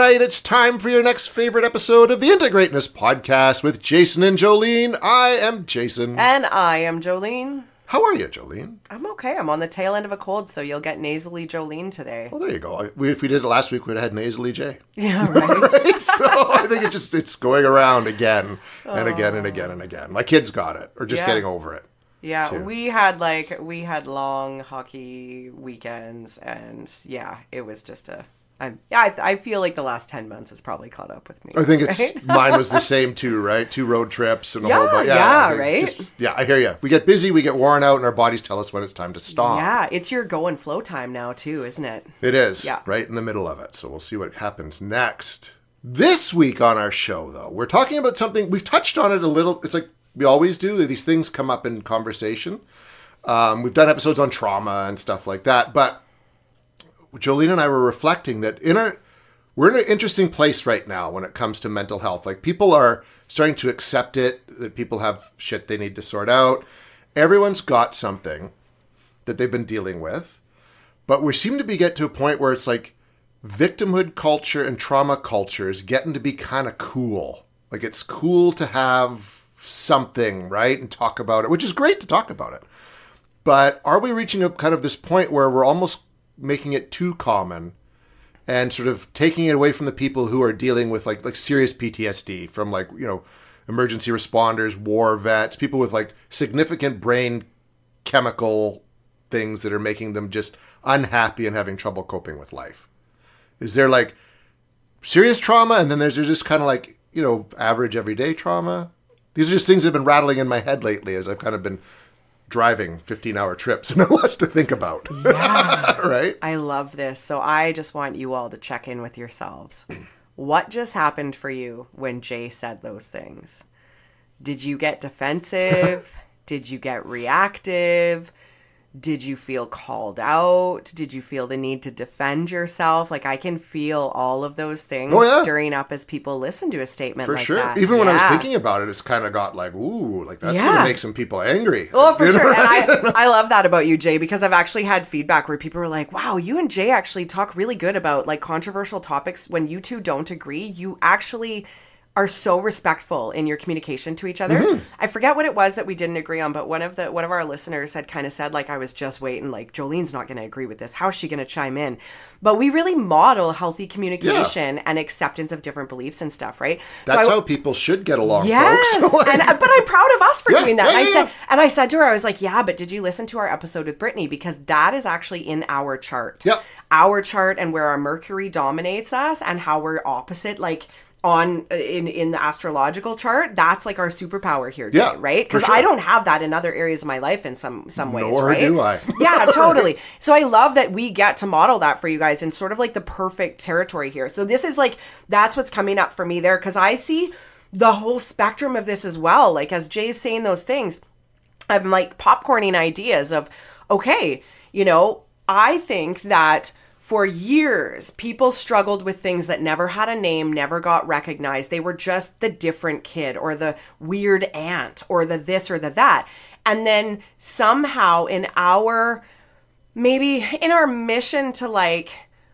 right, it's time for your next favorite episode of the Integrateness Podcast with Jason and Jolene. I am Jason. And I am Jolene. How are you, Jolene? I'm okay. I'm on the tail end of a cold, so you'll get nasally Jolene today. Well, there you go. If we did it last week, we'd have had nasally Jay. Yeah, right. Right? So I think it's going around again and again and again and again. My kids got it, or just getting over it. Yeah, too. we had long hockey weekends, and it was just I feel like the last 10 months has probably caught up with me. I think mine was the same too, right? 2 road trips and a whole bunch. Right? I hear you. We get busy, we get worn out, and our bodies tell us when it's time to stop. Yeah, it's your go and flow time now too, isn't it? It is, yeah. Right in the middle of it. So we'll see what happens next. This week on our show, though, we're talking about something, we've touched on it a little. It's like we always do. These things come up in conversation. We've done episodes on trauma and stuff like that, but Jolene and I were reflecting that we're in an interesting place right now when it comes to mental health. Like, people are starting to accept it, that people have shit they need to sort out. Everyone's got something that they've been dealing with, but we seem to get to a point where it's like victimhood culture and trauma culture is getting to be kind of cool. Like, it's cool to have something, right? And talk about it, which is great to talk about it. But are we reaching a kind of this point where we're almost making it too common and sort of taking it away from the people who are dealing with like serious PTSD from emergency responders, war vets, people with like significant brain chemical things that are making them just unhappy and having trouble coping with life? Is there like serious trauma, and then there's just kind of like, average everyday trauma? These are just things that have been rattling in my head lately as I've kind of been driving 15-hour trips and lots to think about. Yeah. Right? I love this. So I just want you all to check in with yourselves. What just happened for you when Jay said those things? Did you get defensive? Did you get reactive? Did you feel called out? Did you feel the need to defend yourself? Like, I can feel all of those things stirring up as people listen to a statement for like sure. that. Even when I was thinking about it, it's kind of got like, ooh, like that's going to make some people angry. Oh, for sure. And I love that about you, Jay, because I've actually had feedback where people were like, wow, you and Jay actually talk really good about like controversial topics. When you two don't agree, you actually are so respectful in your communication to each other. Mm-hmm. I forget what it was that we didn't agree on, but one of our listeners had kind of said, like, I was just waiting, like, Jolene's not going to agree with this. How's she going to chime in? But we really model healthy communication and acceptance of different beliefs and stuff, right? That's how people should get along, yes. folks. But I'm proud of us for doing that. And I said to her, I was like, yeah, but did you listen to our episode with Brittany? Because that is actually in our chart. Yep. Our chart, and where our Mercury dominates us and how we're opposite, like, in the astrological chart, that's like our superpower here, Jay, right? Because I don't have that in other areas of my life in some ways, Nor right? do I. Yeah, totally. So I love that we get to model that for you guys in sort of like the perfect territory here. So this is like, that's what's coming up for me there, because I see the whole spectrum of this as well. Like, as Jay's saying those things, I'm like popcorning ideas of, okay, I think that for years, people struggled with things that never had a name, never got recognized. They were just the different kid or the weird aunt or the this or the that. And then somehow in our mission to like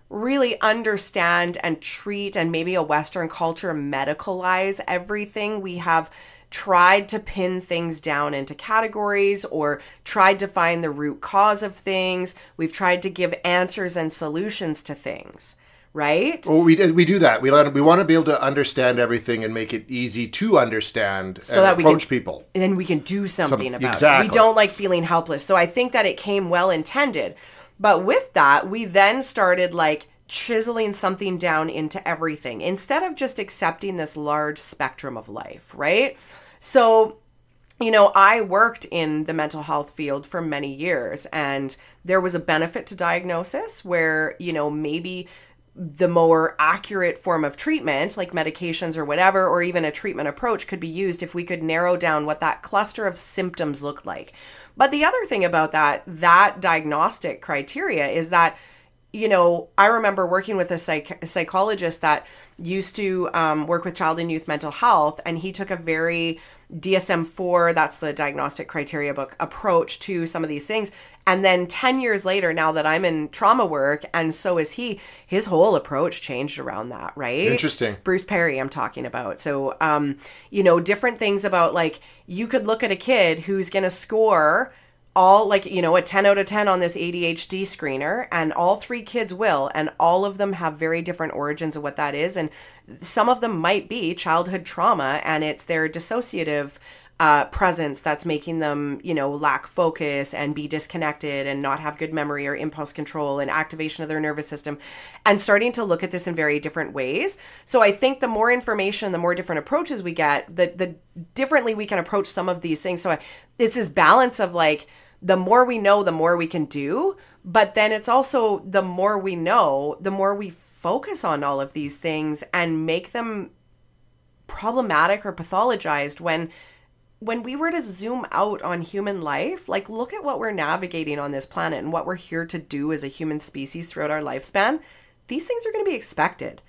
really understand and treat, and maybe a Western culture medicalize everything, we have tried to pin things down into categories or tried to find the root cause of things. We've tried to give answers and solutions to things, right? Well, we do that. We want to be able to understand everything and make it easy to understand so and that approach people. And then we can do something about exactly. it. We don't like feeling helpless. So I think that it came well intended. But with that, we then started like chiseling something down into everything instead of just accepting this large spectrum of life, right? So, I worked in the mental health field for many years, and there was a benefit to diagnosis where, maybe the more accurate form of treatment, like medications or whatever, or even a treatment approach, could be used if we could narrow down what that cluster of symptoms looked like. But the other thing about that diagnostic criteria is that, I remember working with a psychologist that used to work with child and youth mental health, and he took a very DSM-4, that's the diagnostic criteria book, approach to some of these things. And then 10 years later, now that I'm in trauma work, and so is he, his whole approach changed around that, right? Interesting. Bruce Perry, I'm talking about. So, different things about, like, you could look at a kid who's going to score all, like, a 10 out of 10 on this ADHD screener, and all 3 kids will, and all of them have very different origins of what that is. And some of them might be childhood trauma, and it's their dissociative presence that's making them, lack focus and be disconnected and not have good memory or impulse control and activation of their nervous system, and starting to look at this in very different ways. So I think the more information, the more different approaches we get, the differently we can approach some of these things. So it's this balance of, like, the more we know, the more we can do. But then it's also, the more we know, the more we focus on all of these things and make them problematic or pathologized when we were to zoom out on human life, like, look at what we're navigating on this planet and what we're here to do as a human species throughout our lifespan. These things are going to be expected.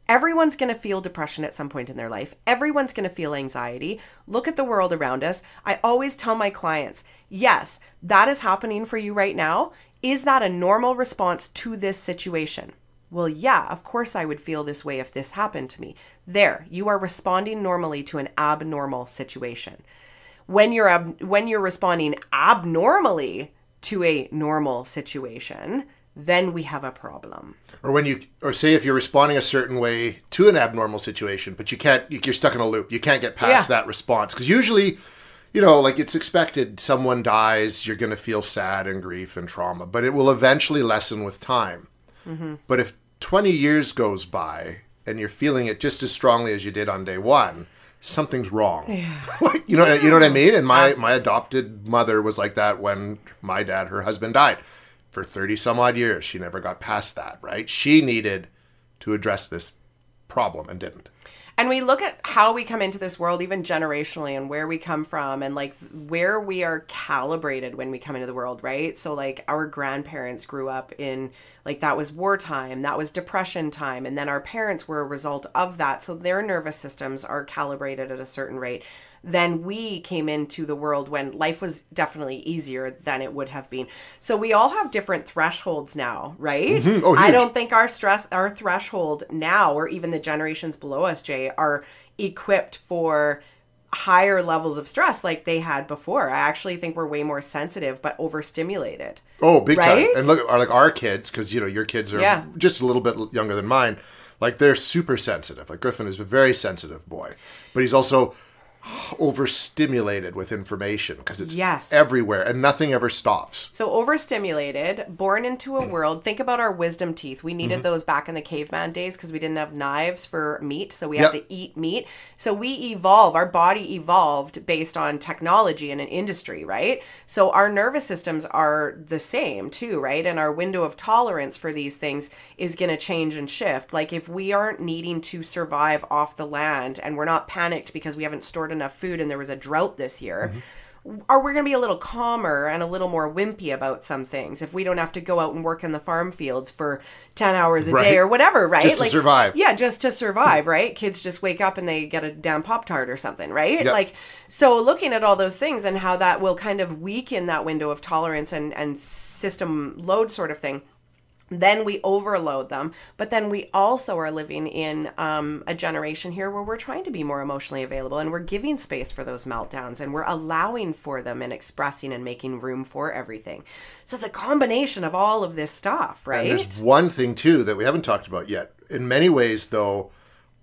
Everyone's going to feel depression at some point in their life. Everyone's going to feel anxiety. Look at the world around us. I always tell my clients, yes, that is happening for you right now. Is that a normal response to this situation? Well, yeah, of course I would feel this way if this happened to me. There, you are responding normally to an abnormal situation. When you're responding abnormally to a normal situation, then we have a problem. Or say if you're responding a certain way to an abnormal situation, but you're stuck in a loop. You can't get past that response. Because usually, like, it's expected, someone dies, you're going to feel sad and grief and trauma, but it will eventually lessen with time. Mm-hmm. But if 20 years goes by and you're feeling it just as strongly as you did on day one, something's wrong. Yeah. Like, you know what I mean? And my adopted mother was like that when her husband died. For 30 some odd years, she never got past that, right? She needed to address this problem and didn't. And we look at how we come into this world, even generationally, and where we come from, and, like, where we are calibrated when we come into the world, right? So, like, our grandparents grew up in, like, that was wartime, that was depression time, and then our parents were a result of that. So their nervous systems are calibrated at a certain rate. Then we came into the world when life was definitely easier than it would have been. So we all have different thresholds now, right? Mm-hmm. Oh, I don't think our threshold now, or even the generations below us, Jay, are equipped for higher levels of stress like they had before. I actually think we're way more sensitive, but overstimulated. Oh, big time. And look, like our kids, because, your kids are just a little bit younger than mine, like, they're super sensitive. Like, Griffin is a very sensitive boy, but he's also overstimulated with information because it's everywhere and nothing ever stops. So overstimulated, born into a world. Think about our wisdom teeth. We needed those back in the caveman days because we didn't have knives for meat, so we had to eat meat. So our body evolved based on technology and an industry, right? So our nervous systems are the same too, right? And our window of tolerance for these things is going to change and shift. Like, if we aren't needing to survive off the land and we're not panicked because we haven't stored enough food and there was a drought this year, or we're going to be a little calmer and a little more wimpy about some things if we don't have to go out and work in the farm fields for 10 hours a day or whatever, right? Just to survive. Yeah, just to survive, right? Kids just wake up and they get a damn Pop-Tart or something, right? Like, so looking at all those things and how that will kind of weaken that window of tolerance and system load sort of thing, then we overload them. But then we also are living in a generation here where we're trying to be more emotionally available, and we're giving space for those meltdowns, and we're allowing for them and expressing and making room for everything. So it's a combination of all of this stuff, right? And there's one thing too that we haven't talked about yet. In many ways, though,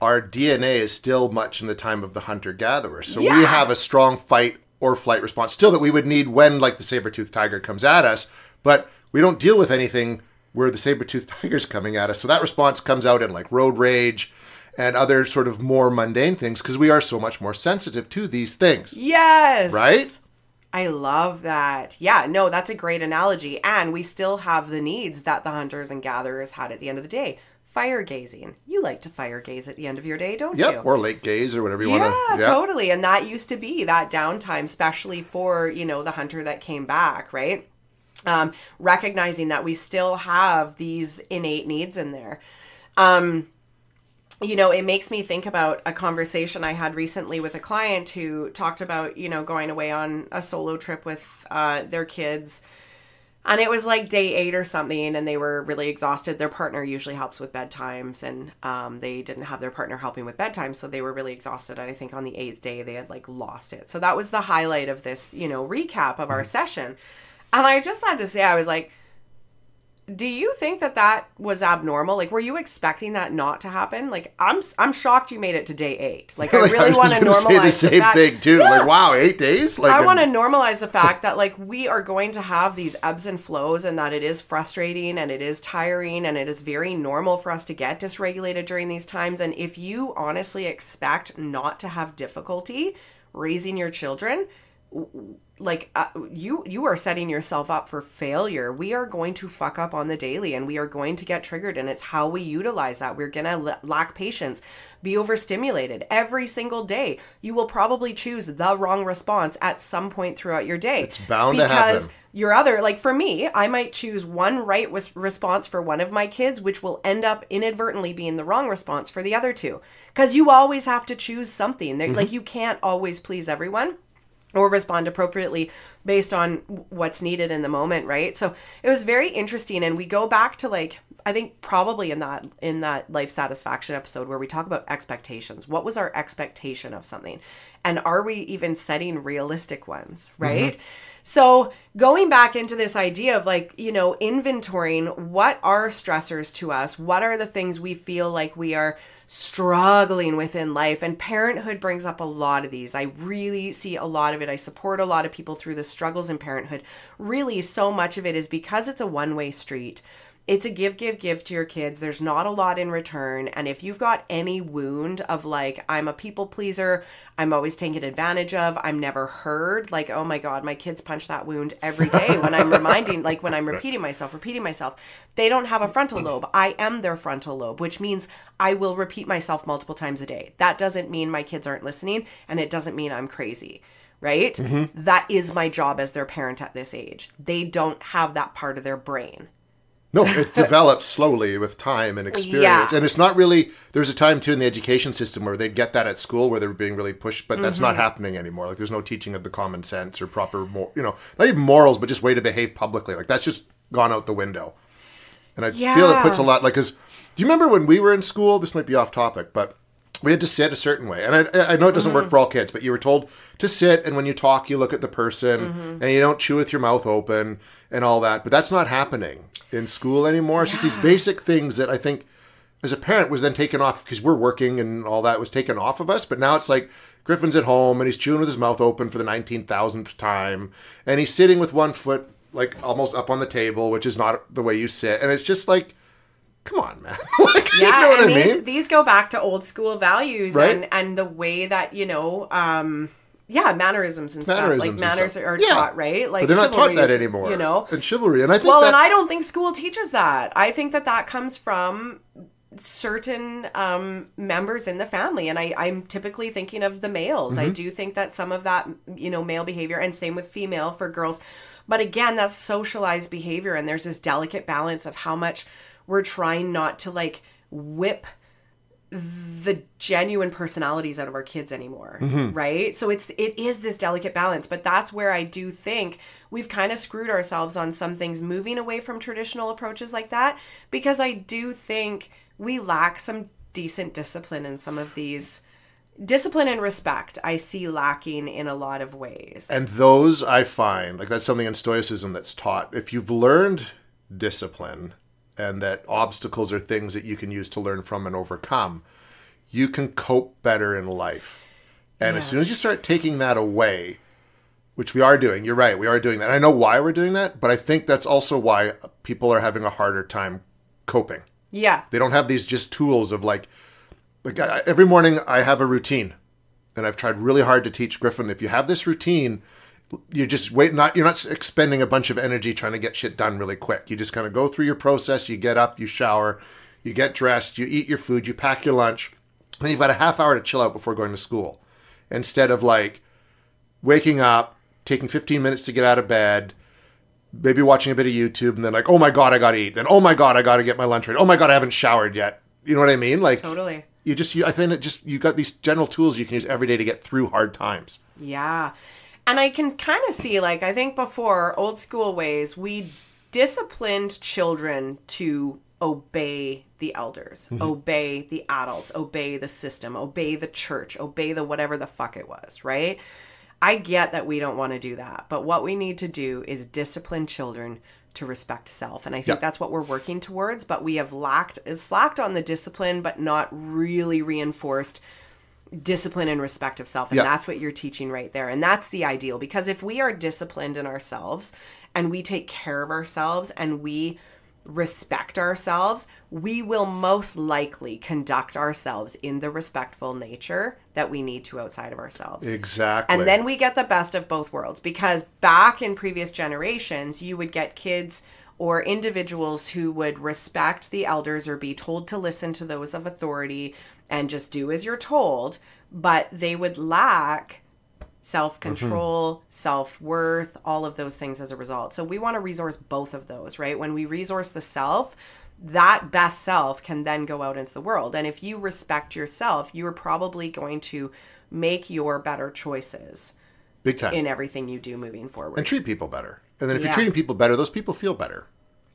our DNA is still much in the time of the hunter-gatherer. So we have a strong fight or flight response still that we would need when, like, the saber-toothed tiger comes at us, but we don't deal with anything where the saber-toothed tiger's coming at us. So that response comes out in, like, road rage and other sort of more mundane things because we are so much more sensitive to these things. Yes. Right? I love that. Yeah, no, that's a great analogy. And we still have the needs that the hunters and gatherers had at the end of the day. Fire gazing. You like to fire gaze at the end of your day, don't you? Or late gaze or whatever you want to. Yeah, totally. And that used to be that downtime, especially for, the hunter that came back, right? Recognizing that we still have these innate needs in there. you know, it makes me think about a conversation I had recently with a client who talked about, you know, going away on a solo trip with their kids. And it was like day 8 or something, and they were really exhausted. Their partner usually helps with bedtimes, and they didn't have their partner helping with bedtime, so they were really exhausted. And I think on the 8th day, they had like lost it. So that was the highlight of this, you know, recap of our session. And I just had to say, I was like, do you think that that was abnormal? Like, were you expecting that not to happen? Like, I'm shocked you made it to day 8. Like, I really want to normalize say the same thing too. Yeah. Like, wow, 8 days. Like, I want to normalize the fact that like we are going to have these ebbs and flows, and that it is frustrating and it is tiring, and it is very normal for us to get dysregulated during these times. And if you honestly expect not to have difficulty raising your children, like you are setting yourself up for failure. We are going to fuck up on the daily, and we are going to get triggered, and it's how we utilize that. We're going to lack patience, be overstimulated every single day. You will probably choose the wrong response at some point throughout your day. It's bound to happen. Because your other, like for me, I might choose one right response for one of my kids, which will end up inadvertently being the wrong response for the other two. Because you always have to choose something. Like, you can't always please everyone or respond appropriately based on what's needed in the moment, right? So it was very interesting. And we go back to, like, I think probably in that life satisfaction episode where we talk about expectations. What was our expectation of something? And are we even setting realistic ones, right? Mm-hmm. So going back into this idea of, like, you know, inventorying what are stressors to us? What are the things we feel like we are struggling with in life? And parenthood brings up a lot of these. I really see a lot of it. I support a lot of people through the struggles in parenthood. Really, so much of it is because it's a one-way street. It's a give to your kids. There's not a lot in return. And if you've got any wound of, like, I'm a people pleaser, I'm always taken advantage of, I'm never heard, like, oh my God, my kids punch that wound every day when I'm reminding, like, when I'm repeating myself, they don't have a frontal lobe. I am their frontal lobe, which means I will repeat myself multiple times a day. That doesn't mean my kids aren't listening, and it doesn't mean I'm crazy. Right? Mm-hmm. That is my job as their parent at this age. They don't have that part of their brain. No, it develops slowly with time and experience. Yeah. And it's not really, there's a time too in the education system where they get that at school where they're being really pushed, but that's not happening anymore. Like, there's no teaching of the common sense or proper, you know, not even morals, but just way to behave publicly. Like, that's just gone out the window. And I feel it puts a lot, like, because, do you remember when we were in school? This might be off topic, but we had to sit a certain way. And I know it doesn't work for all kids, but you were told to sit, and when you talk, you look at the person, and you don't chew with your mouth open and all that. But that's not happening in school anymore. It's just these basic things that I think, as a parent, was then taken off, because we're working and all that was taken off of us. But now it's like, Griffin's at home, and he's chewing with his mouth open for the 19,000th time, and he's sitting with one foot, like, almost up on the table, which is not the way you sit. And it's just like, come on, man. Like, yeah, you know what and I mean? These go back to old school values, right? and the way that, you know, mannerisms and stuff. Like, manners are taught, right? Like, but they're not taught that anymore, you know? And chivalry. And I think and I don't think school teaches that. I think that comes from certain members in the family. And I'm typically thinking of the males. I do think that some of that, you know, male behavior, and same with female for girls. But again, that's socialized behavior. And there's this delicate balance of how much we're trying not to, like, whip the genuine personalities out of our kids anymore, right? So it is this delicate balance, but that's where I do think we've kind of screwed ourselves on some things, moving away from traditional approaches like that, because I do think we lack some decent discipline in some of these. Discipline and respect I see lacking in a lot of ways. And those, I find, like, that's something in Stoicism that's taught. If you've learned discipline, and that obstacles are things that you can use to learn from and overcome, you can cope better in life. And as soon as you start taking that away, which we are doing, you're right, we are doing that. And I know why we're doing that, but I think that's also why people are having a harder time coping. Yeah. They don't have these just tools of, like every morning I have a routine. And I've tried really hard to teach Griffin, if you have this routine, you just you're not expending a bunch of energy trying to get shit done really quick. You just kind of go through your process. You get up, you shower, you get dressed, you eat your food, you pack your lunch. Then you've got a half hour to chill out before going to school. Instead of, like, waking up, taking 15 minutes to get out of bed, maybe watching a bit of YouTube, and then, like, oh my God, I got to eat. Then, oh my God, I got to get my lunch ready. Oh my God, I haven't showered yet. You know what I mean? Like, totally. I think you got these general tools you can use every day to get through hard times. Yeah. And I can kind of see, like, I think before, old school ways, we disciplined children to obey the elders, obey the adults, obey the system, obey the church, obey the whatever the fuck it was, right? I get that we don't want to do that. But what we need to do is discipline children to respect self. And I think that's what we're working towards. But we have slacked on the discipline, but not really reinforced discipline and respect of self. And that's what you're teaching right there. And that's the ideal. Because if we are disciplined in ourselves and we take care of ourselves and we respect ourselves, we will most likely conduct ourselves in the respectful nature that we need to outside of ourselves. Exactly. And then we get the best of both worlds, because back in previous generations, you would get kids or individuals who would respect the elders or be told to listen to those of authority and just do as you're told, but they would lack self-control, self-worth, all of those things as a result. So we want to resource both of those, right? When we resource the self, that best self can then go out into the world. And if you respect yourself, you are probably going to make your better choices. Big time. In everything you do moving forward. And treat people better. And then if you're treating people better, those people feel better.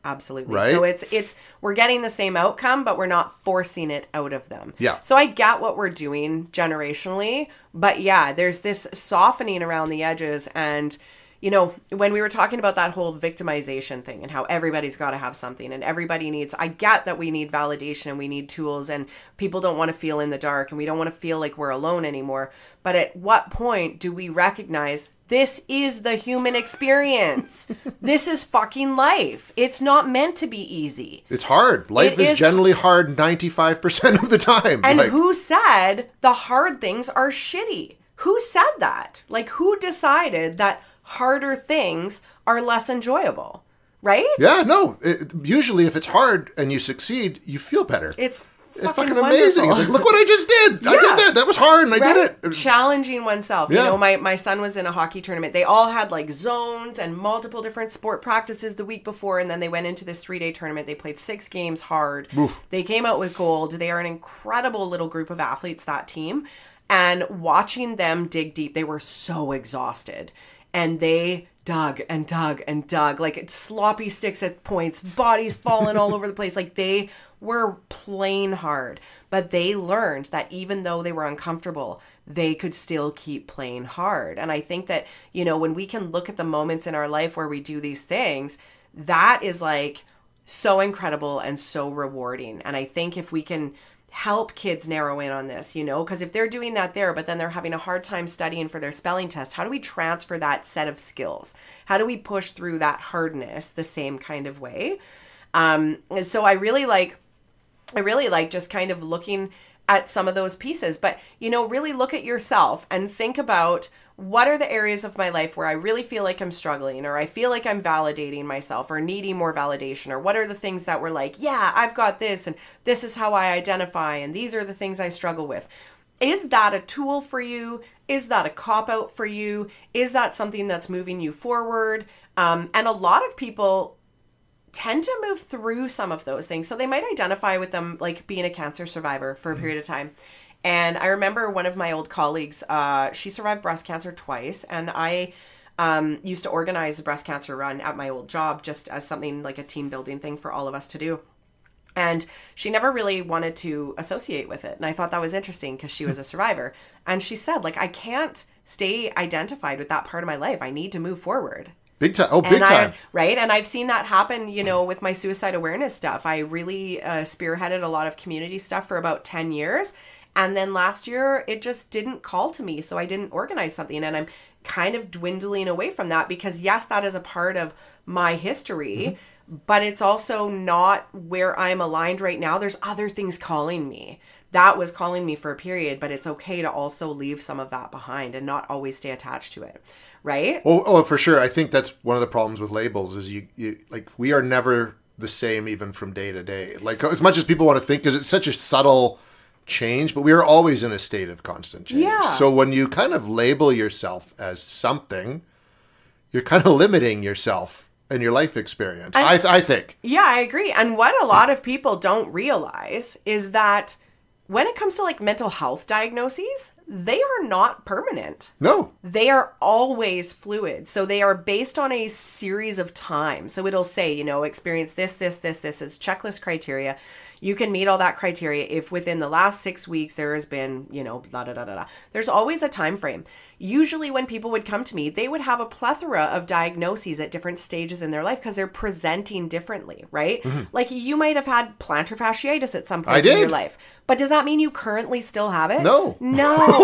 Absolutely. Right? So it's we're getting the same outcome, but we're not forcing it out of them. Yeah. So I get what we're doing generationally, but yeah, there's this softening around the edges. And, you know, when we were talking about that whole victimization thing and how everybody's got to have something and everybody needs, I get that we need validation and we need tools and people don't want to feel in the dark and we don't want to feel like we're alone anymore. But at what point do we recognize this is the human experience? This is fucking life. It's not meant to be easy. It's hard. Life is generally hard 95% of the time. And who said the hard things are shitty? Who said that? Like, who decided that harder things are less enjoyable? Right? Yeah, no. Usually if it's hard and you succeed, you feel better. It's fucking amazing. It's like, look what I just did. Yeah. I did that. That was hard and I did it. Challenging oneself. Yeah. You know, my son was in a hockey tournament. They all had like zones and multiple different sport practices the week before. And then they went into this 3-day tournament. They played 6 games hard. Oof. They came out with gold. They are an incredible little group of athletes, that team. And watching them dig deep, they were so exhausted. And they dug and dug and dug, like sloppy sticks at points, bodies falling all over the place. Like they were playing hard, but they learned that even though they were uncomfortable, they could still keep playing hard. And I think that, you know, when we can look at the moments in our life where we do these things, that is like so incredible and so rewarding. And I think if we can help kids narrow in on this, you know, because if they're doing that there, but then they're having a hard time studying for their spelling test, how do we transfer that set of skills? How do we push through that hardness the same kind of way? So I really like just kind of looking at some of those pieces, but, you know, really look at yourself and think about what are the areas of my life where I really feel like I'm struggling, or I feel like I'm validating myself or needing more validation, or what are the things that were like, yeah, I've got this and this is how I identify and these are the things I struggle with. Is that a tool for you? Is that a cop-out for you? Is that something that's moving you forward? And a lot of people tend to move through some of those things. So they might identify with them like being a cancer survivor for a period of time. And I remember one of my old colleagues, she survived breast cancer twice. And I used to organize the breast cancer run at my old job just as something like a team building thing for all of us to do. And she never really wanted to associate with it. And I thought that was interesting because she was a survivor. And she said, like, I can't stay identified with that part of my life. I need to move forward. Big time. Oh, big time. Right. And I've seen that happen, you know, with my suicide awareness stuff. I really spearheaded a lot of community stuff for about 10 years. And then last year, it just didn't call to me. So I didn't organize something. And I'm kind of dwindling away from that because, yes, that is a part of my history, but it's also not where I'm aligned right now. There's other things calling me. That was calling me for a period, but it's okay to also leave some of that behind and not always stay attached to it. Right? Oh, for sure. I think that's one of the problems with labels is you like, we are never the same even from day to day. Like, as much as people want to think, because it's such a subtle change, but we are always in a state of constant change. Yeah. So when you kind of label yourself as something, you're kind of limiting yourself and your life experience. I think. Yeah, I agree. And what a lot of people don't realize is that when it comes to like mental health diagnoses, they are not permanent. No. They are always fluid. So they are based on a series of time. So it'll say, you know, experience this as checklist criteria. You can meet all that criteria if within the last 6 weeks there has been, you know, blah, blah, blah, blah, blah. There's always a time frame. Usually when people would come to me, they would have a plethora of diagnoses at different stages in their life because they're presenting differently, right? Mm-hmm. Like you might have had plantar fasciitis at some point in your life. But does that mean you currently still have it? No. No.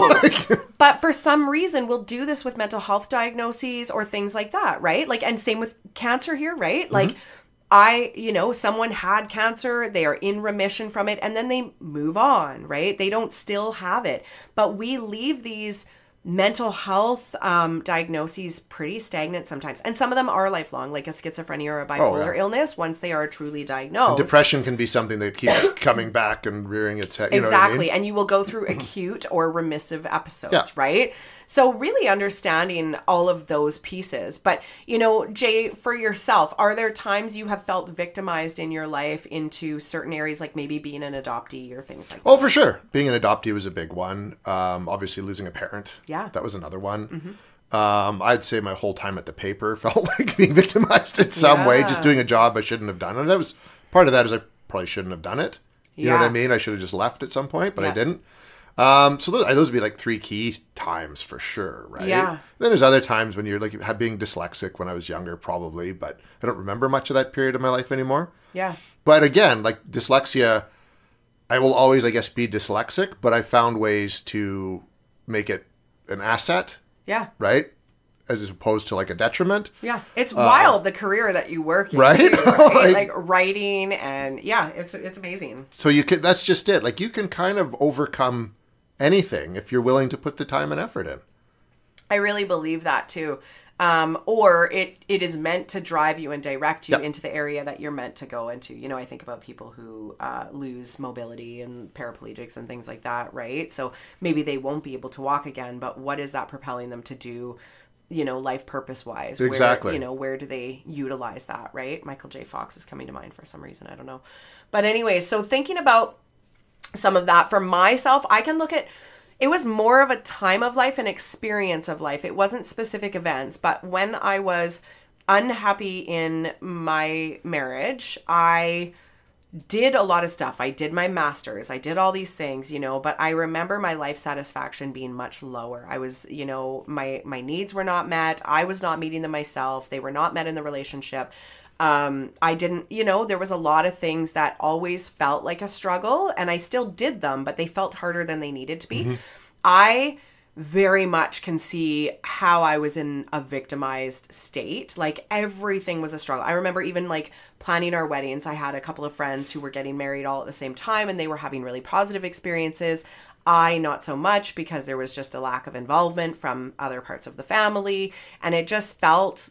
But for some reason, we'll do this with mental health diagnoses or things like that, right? Like, and same with cancer here, right? Mm-hmm. Like, someone had cancer, they are in remission from it, and then they move on, right? They don't still have it. But we leave these mental health diagnoses pretty stagnant sometimes. And some of them are lifelong, like a schizophrenia or a bipolar illness, once they are truly diagnosed. And depression can be something that keeps coming back and rearing its head. You know what I mean? And you will go through acute or remissive episodes, right? So really understanding all of those pieces. But, you know, Jay, for yourself, are there times you have felt victimized in your life into certain areas, like maybe being an adoptee or things like that? Oh, for sure. Being an adoptee was a big one. Obviously losing a parent. Yeah. That was another one. Mm-hmm. I'd say my whole time at the paper felt like being victimized in some way, just doing a job I shouldn't have done. And that was part of that is I probably shouldn't have done it. You know what I mean? I should have just left at some point, but I didn't. So those would be like 3 key times for sure, right? Yeah. Then there's other times when you're like being dyslexic when I was younger, probably, but I don't remember much of that period of my life anymore. Yeah. But again, like dyslexia, I will always, I guess, be dyslexic, but I found ways to make it an asset. Yeah. Right? As opposed to like a detriment. Yeah. It's wild, the career that you work in. Right? Too, right? Like writing and it's amazing. So that's just it. Like you can kind of overcome anything if you're willing to put the time and effort in. I really believe that too. Or it is meant to drive you and direct you into the area that you're meant to go into. You know, I think about people who lose mobility and paraplegics and things like that, right? So maybe they won't be able to walk again, but what is that propelling them to do, you know, life purpose-wise? Exactly. Where do they utilize that, right? Michael J. Fox is coming to mind for some reason. I don't know. But anyway, so thinking about some of that for myself, I can look at it was more of a time of life, an experience of life. It wasn't specific events, but when I was unhappy in my marriage, I did a lot of stuff. I did my master's. I did all these things, you know, but I remember my life satisfaction being much lower. I was, you know, my needs were not met. I was not meeting them myself. They were not met in the relationship. I didn't, you know, there was a lot of things that always felt like a struggle, and I still did them, but they felt harder than they needed to be. Mm-hmm. I very much can see how I was in a victimized state. Like everything was a struggle. I remember even like planning our weddings. I had a couple of friends who were getting married all at the same time, and they were having really positive experiences. I not so much, because there was just a lack of involvement from other parts of the family. And it just felt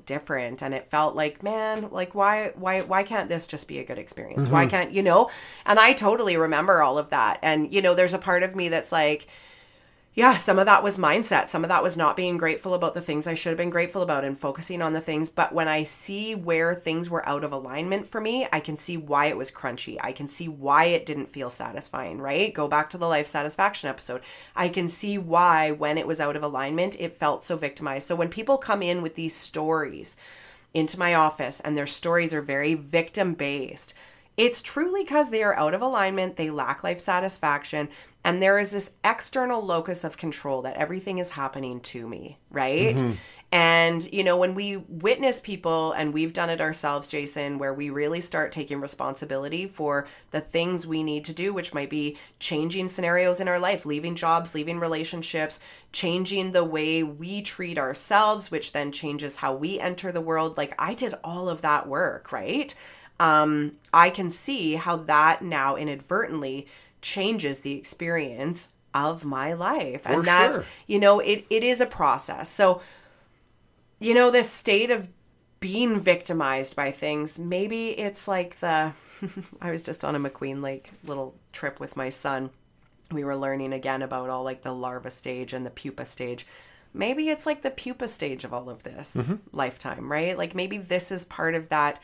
different, and it felt like, man, like why can't this just be a good experience? Mm-hmm. Why can't, you know? And I totally remember all of that. And, you know, there's a part of me that's like, yeah, some of that was mindset. Some of that was not being grateful about the things I should have been grateful about and focusing on the things. But when I see where things were out of alignment for me, I can see why it was crunchy. I can see why it didn't feel satisfying, right? Go back to the life satisfaction episode. I can see why when it was out of alignment, it felt so victimized. So when people come in with these stories into my office and their stories are very victim-based, it's truly because they are out of alignment, they lack life satisfaction, and there is this external locus of control that everything is happening to me, right? Mm-hmm. And, you know, when we witness people, and we've done it ourselves, Jason, where we really start taking responsibility for the things we need to do, which might be changing scenarios in our life, leaving jobs, leaving relationships, changing the way we treat ourselves, which then changes how we enter the world. Like I did all of that work, right? I can see how that now inadvertently changes the experience of my life. For and that's, sure. You know, it is a process. So, you know, this state of being victimized by things, maybe it's like I was just on a McQueen Lake little trip with my son. We were learning again about all like the larva stage and the pupa stage. Maybe it's like the pupa stage of all of this lifetime, right? Like maybe this is part of that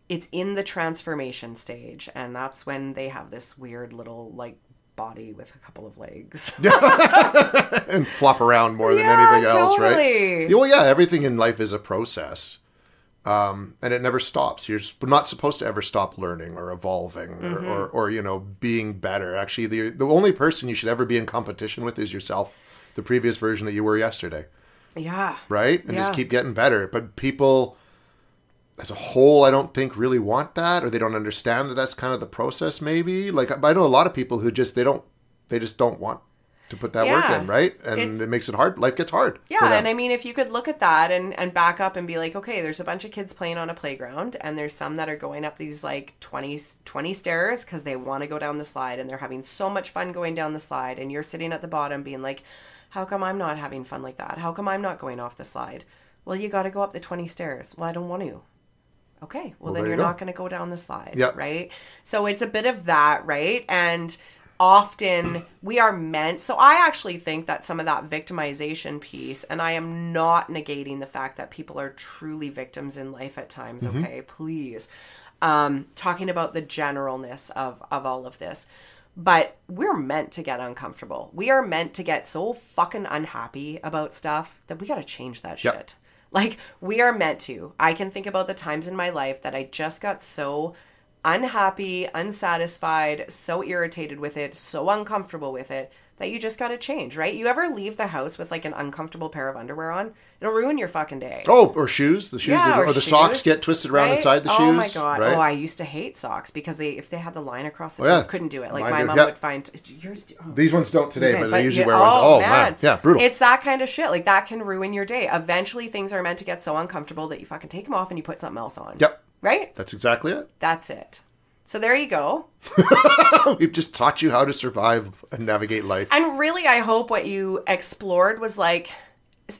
it's in the transformation stage, and that's when they have this weird little like body with a couple of legs and flop around more than anything else, totally. Right? Well, yeah, everything in life is a process. And it never stops. You're not supposed to ever stop learning or evolving or you know, being better. Actually, the only person you should ever be in competition with is yourself, the previous version that you were yesterday. Yeah. Right? And just keep getting better. But people as a whole, I don't think really want that, or they don't understand that that's kind of the process maybe. Like, I know a lot of people who just, they just don't want to put that work in, right? And it makes it hard. Life gets hard. Yeah, and I mean, if you could look at that and back up and be like, okay, there's a bunch of kids playing on a playground, and there's some that are going up these like 20 stairs because they want to go down the slide, and they're having so much fun going down the slide, and you're sitting at the bottom being like, how come I'm not having fun like that? How come I'm not going off the slide? Well, you got to go up the 20 stairs. Well, I don't want to. Okay, well then you're not going to go down the slide, right? So it's a bit of that, right? And often we are meant, so I actually think that some of that victimization piece, and I am not negating the fact that people are truly victims in life at times, okay, please. Talking about the generalness of all of this. But we're meant to get uncomfortable. We are meant to get so fucking unhappy about stuff that we got to change that shit. Like, we are meant to. I can think about the times in my life that I just got so unhappy, unsatisfied, so irritated with it, so uncomfortable with it, that you just got to change, right? You ever leave the house with like an uncomfortable pair of underwear on? It'll ruin your fucking day. Oh, or shoes. The shoes, or the shoes, socks get twisted around inside the shoes. Oh my God. Right? Oh, I used to hate socks because if they had the line across the top, couldn't do it. Like my mom would find yours. These ones don't today, but I usually wear ones. Oh man. Yeah, brutal. It's that kind of shit. Like, that can ruin your day. Eventually things are meant to get so uncomfortable that you fucking take them off and you put something else on. Yep. Right? That's exactly it. That's it. So there you go. We've just taught you how to survive and navigate life. And really, I hope what you explored was like,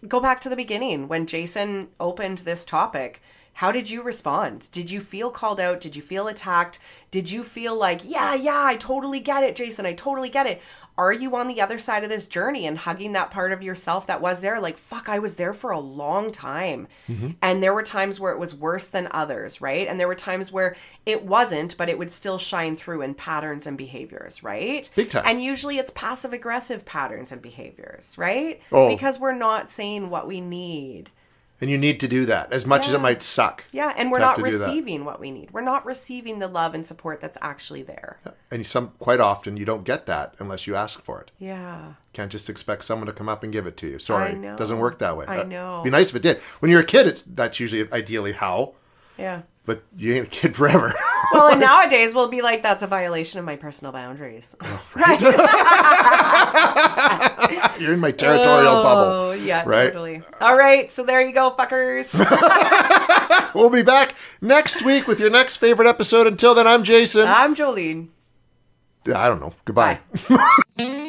go back to the beginning when Jason opened this topic. How did you respond? Did you feel called out? Did you feel attacked? Did you feel like, yeah, I totally get it, Jason. I totally get it. Are you on the other side of this journey and hugging that part of yourself that was there? Like, fuck, I was there for a long time. And there were times where it was worse than others, right? And there were times where it wasn't, but it would still shine through in patterns and behaviors, right? Big time. And usually it's passive-aggressive patterns and behaviors, right? Oh. Because we're not saying what we need. And you need to do that, as much as it might suck. Yeah, and we're not receiving what we need. We're not receiving the love and support that's actually there. Yeah. And quite often, you don't get that unless you ask for it. Yeah. Can't just expect someone to come up and give it to you. Sorry, I know. Doesn't work that way. I know. It'd be nice if it did. When you're a kid, that's usually ideally how. Yeah. But you ain't a kid forever. Well, and nowadays we'll be like, that's a violation of my personal boundaries. Oh, right? You're in my territorial bubble. Yeah, right? Totally. All right, so there you go, fuckers. We'll be back next week with your next favorite episode. Until then, I'm Jason. I'm Jolene. I don't know. Goodbye. Bye.